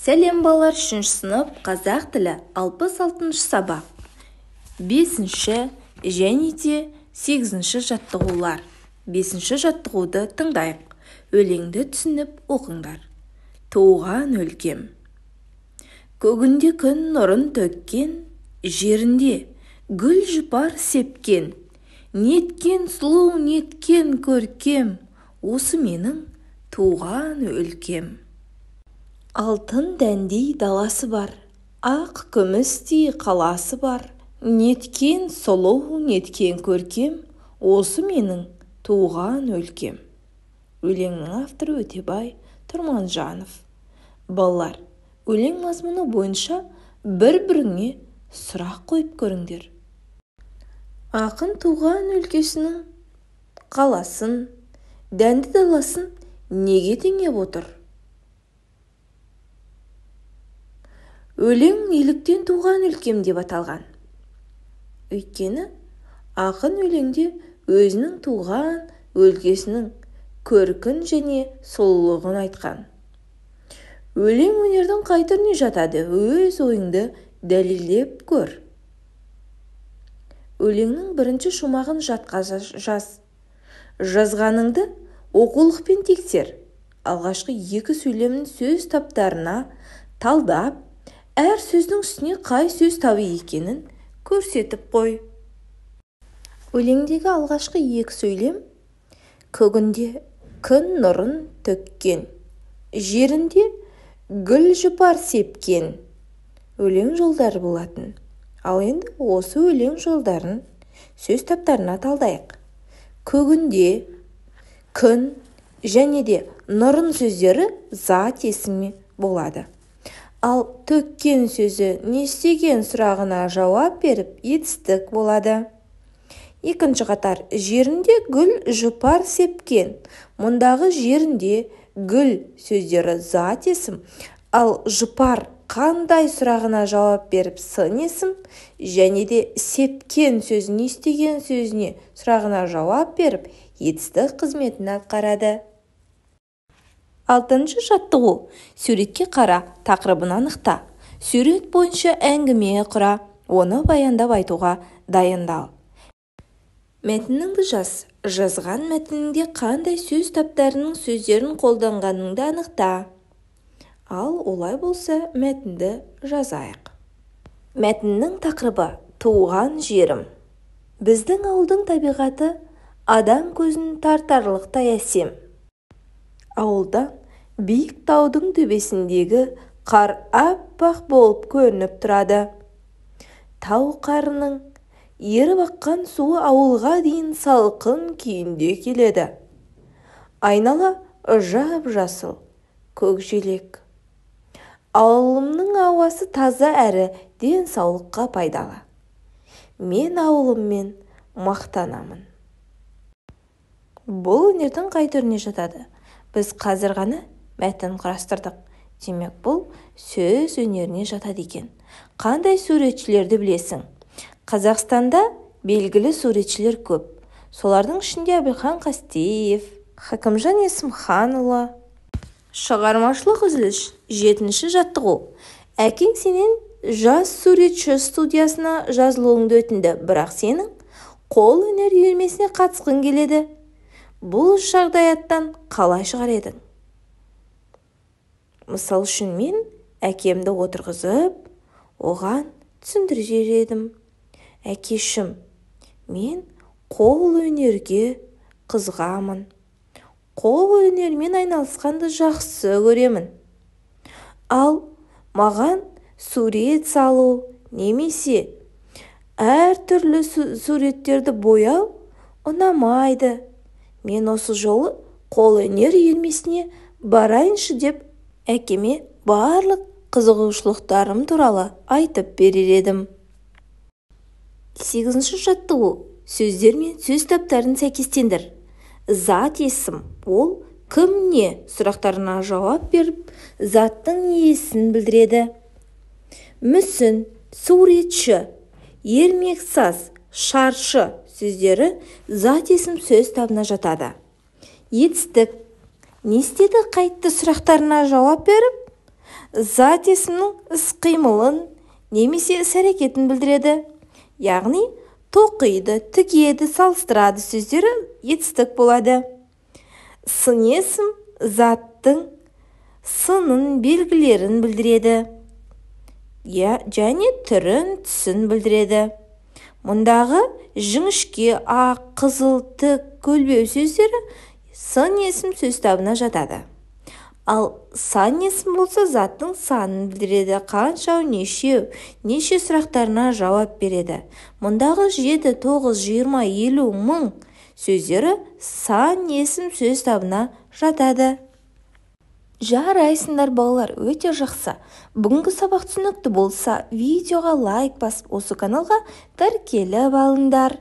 Сәлем балалар, 3 сынып қазақ тілі 66 сабақ. 5 және де 8 жаттығулар. 5 жаттығуды тыңдайық. Өлеңді түсініп оқыңдар. Туған өлкем. Көгінде күн нұрын төккен, жерінде гүл жұпар сепкен. Неткен сұлу, неткен көркем, осы менің туған өлкем. Алтын дәндей даласы бар, ақ күмістей қаласы бар. Неткен сұлу, неткен көркем, осы менің туған өлкем. Өлеңнің авторы Өтебай Тұрманжанов. Балалар, өлең мазмұны бойынша бір-біріңе сұрақ қойып көріңдер. Ақын туған өлкесінің қаласын, дәнді даласын неге теңеп отыр? Өлең неліктен туған өлкем деп аталған? Өйткені ақын өлеңде өзінің туған өлкесінің көркін және сұлулығын айтқан. Өлең өнердің қай түріне жатады? Өз ойыңды дәлелдеп көр. Өлеңнің бірінші шумағын жатқа жаз. Жазғаныңды оқулықпен тексер. Алғашқы 2 сөйлемнің сөз таптарына талдап, әр сөздің үстіне қай сөз табы екенін көрсетіп қой. Өлеңдегі алғашқы 2 сөйлем көгінде күн нұрын төккен, жерінде гүл жұпар сепкен өлең жолдары болатын. Ал енді осы өлең жолдарын сөз таптарына талдайық. Көгінде күн және де нұрын сөздері зат есімі болады. Ал төккен сөзі не істеген сұрағына жауап беріп етістік болады. Екінші қатар жерінде гүл жұпар сепкен. Мұндағы жерінде гүл сөздері зат есім, ал жұпар қандай сұрағына жауап беріп сын есім, және де сепкен сөзі не істеген сөзіне сұрағына жауап беріп етістік қызметін атқарады. 6 жаттығу. Суретке қара, тақырыбын анықта. Сурет бойынша әңгіме құра, оны баяндап айтуға дайындал. Мәтініңді жаз. Жазған мәтініңде қандай сөз таптарының сөздерін қолданғаныңды анықта. Ал олай болса, мәтінді жазайық. Мәтіннің тақырыбы туған жерім. Біздің ауылдың табиғаты адам көзін тартарлықтай әсем. Ауылдан биік таудың төбесіндегі қар аппақ болып көрініп тұрады. Тау қарының еріп аққан суы ауылға дейін салқын күйінде келеді. Айнала жап-жасыл көкжелек. Ауылымның ауасы таза әрі денсаулыққа пайдалы. Мен ауылыммен мақтанамын. Бұл өнердің қай түріне жатады? Біз қазір ғана мәтін құрастырдық. Демек, бұл сөз өнеріне жатады екен. Қандай суретшілерді білесің? Қазақстанда белгілі суретшілер көп. Солардың ішінде Әбілхан Қастеев, Хакімжан Есімханұлы. Шығармашылық үзіліс. 7 жаттығу. Әкең сенен жас суретші студиясына жазылуыңды өтінді, бірақ сенің қол өнер үйірмесіне қатысқың келеді. Бұл жағдаяттан қалай шығар едің? Мысал үшін мен әкемді отырғызып, оған түсіндірер едім. Әкешім, мен қол өнерге қызғамын. Қол өнермен айналысқанды жақсы көремін. Ал маған сурет салу немесе әртүрлі суреттерді бояу ұнамайды. Мен осы жолы қол өнер үйірмесіне барайыншы деп әкеме барлық қызығушылықтарым туралы айтып берер едім. 8 жаттығу. Сөздер мен сөз таптарын сәйкестендір. Зат есім, ол кім не сұрақтарына жауап беріп, заттың иесін білдіреді. Мүсін, суретші, ермексаз, шаршы сөздері зат есім сөз табына жатады. Етістік. Не істеді? Қайтты сұрақтарына жауап беріп, зат есімнің іс-қимылын немесе іс-әрекетін білдіреді. Яғни тоқиды, тігеді, салыстырады сөздері етістік болады. Сын есім заттың сынын, белгілерін білдіреді. Және түрін, түсін білдіреді. Мұндағы жіңішке, ақ, қызыл, тік, көлбеу сөздері сын есім сөз табына жатады. Ал сан есім болса заттың санын білдіреді, қанша, неше сұрақтарына жауап береді. Мұндағы 7, 9, 20, 50 мың сөздері сан есім сөз табына жатады. Жарайсыңдар балалар, өте жақсы. Бүгінгі сабақ түсінікті болса, видеоға лайк басып, осы каналға тіркеліп алыңдар.